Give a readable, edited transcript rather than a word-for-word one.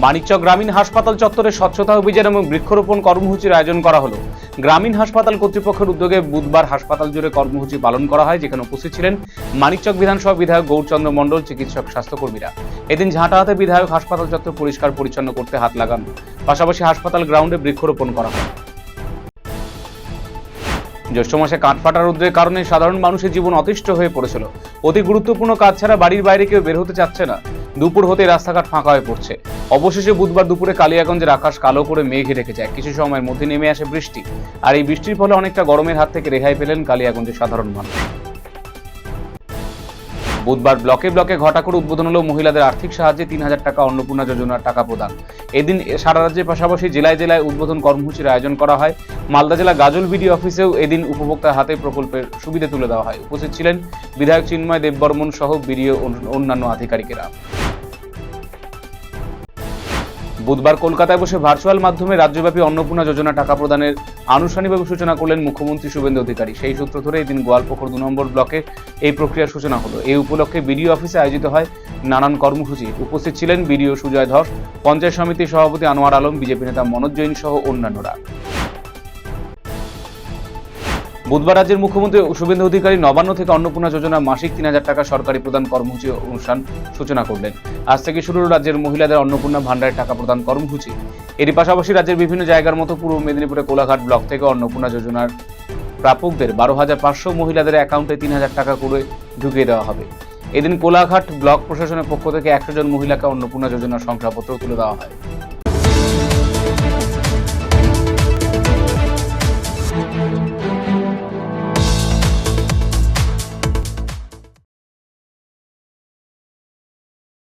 মানিকচক গ্রামীণ হাসপাতাল চত্বরে স্বচ্ছতা অভিযান এবং বৃক্ষরোপণ কর্মসূচির আয়োজন করা হলো। গ্রামীণ হাসপাতাল কর্তৃপক্ষের উদ্যোগে বুধবার হাসপাতাল জুড়ে কর্মসূচি পালন করা হয়, যেখানে উপস্থিত ছিলেন মানিকচক বিধানসভা বিধায়ক গৌরচন্দ্র মণ্ডল, চিকিৎসক, স্বাস্থ্যকর্মীরা। এদিন ঝাঁটাহাতে বিধায়ক হাসপাতাল চত্বর পরিষ্কার পরিচ্ছন্ন করতে হাত লাগান, পাশাপাশি হাসপাতাল গ্রাউন্ডে বৃক্ষরোপণ করা হয়। জ্যৈষ্ঠ মাসে কাঠফাটা রোদের কারণে সাধারণ মানুষের জীবন অতিষ্ঠ হয়ে পড়েছিল। অতি গুরুত্বপূর্ণ কাজ ছাড়া বাড়ির বাইরে কেউ বের হতে চাচ্ছে না। দুপুর হতে রাস্তাঘাট ফাঁকা হয়ে পড়ছে। অবশেষে বুধবার দুপুরে কালিয়াগঞ্জের আকাশ কালো করে মেঘে ঢেকে যায়। কিছু সময়ের মধ্যে নেমে আসে বৃষ্টি, আর এই বৃষ্টির ফলে অনেকটা গরমের হাত থেকে রেহাই পেলেন কালিয়াগঞ্জের সাধারণ মানুষ। বুধবার ব্লকে ব্লকে ঘটা করে উদ্বোধন হলো মহিলাদের আর্থিক সাহায্যে ৩,০০০ টাকা অন্নপূর্ণা যোজনার টাকা প্রদান। এদিন সারা রাজ্যের পাশাপাশি জেলায় জেলায় উদ্বোধন কর্মসূচির আয়োজন করা হয়। মালদা জেলা গাজল বিডিও অফিসেও এদিন উপভোক্তার হাতে প্রকল্পের সুবিধা তুলে দেওয়া হয়। উপস্থিত ছিলেন বিধায়ক চিন্ময় দেববর্মন সহ বিডিও অন্যান্য আধিকারিকেরা। বুধবার কলকাতায় বসে ভার্চুয়াল মাধ্যমে রাজ্যব্যাপী অন্নপূর্ণা যোজনা টাকা প্রদানের আনুষ্ঠানিকভাবে সূচনা করলেন মুখ্যমন্ত্রী শুভেন্দু অধিকারী। সেই সূত্র ধরে এদিন গোয়ালপুকুর ২ নম্বর ব্লকে এই প্রক্রিয়ার সূচনা হলো। এই উপলক্ষে বিডিও অফিসে আয়োজিত হয় নানান কর্মসূচি। উপস্থিত ছিলেন বিডিও সুজয় ধর, পঞ্চায়েত সমিতির সভাপতি আনোয়ার আলম, বিজেপি নেতা মনোজ জৈন সহ অন্যান্যরা। বুধবার রাজ্যের মুখ্যমন্ত্রী শুভেন্দু অধিকারী নবান্ন থেকে অন্নপূর্ণা যোজনা মাসিক ৩,০০০ টাকা সরকারি প্রদান কর্মসূচি অনুষ্ঠান সূচনা করলেন। আজ থেকে শুরু হল রাজ্যের মহিলাদের অন্নপূর্ণা ভান্ডারের টাকা প্রদান কর্মসূচি। এরই পাশাপাশি রাজ্যের বিভিন্ন জায়গার মতো পূর্ব মেদিনীপুরে কোলাঘাট ব্লক থেকে অন্নপূর্ণা যোজনার প্রাপকদের ১২,৫০০ মহিলাদের অ্যাকাউন্টে ৩,০০০ টাকা করে ঢুকিয়ে দেওয়া হবে। এদিন কোলাঘাট ব্লক প্রশাসনের পক্ষ থেকে ১০০ জন মহিলাকে অন্নপূর্ণা যোজনার শংসাপত্র তুলে দেওয়া হয়।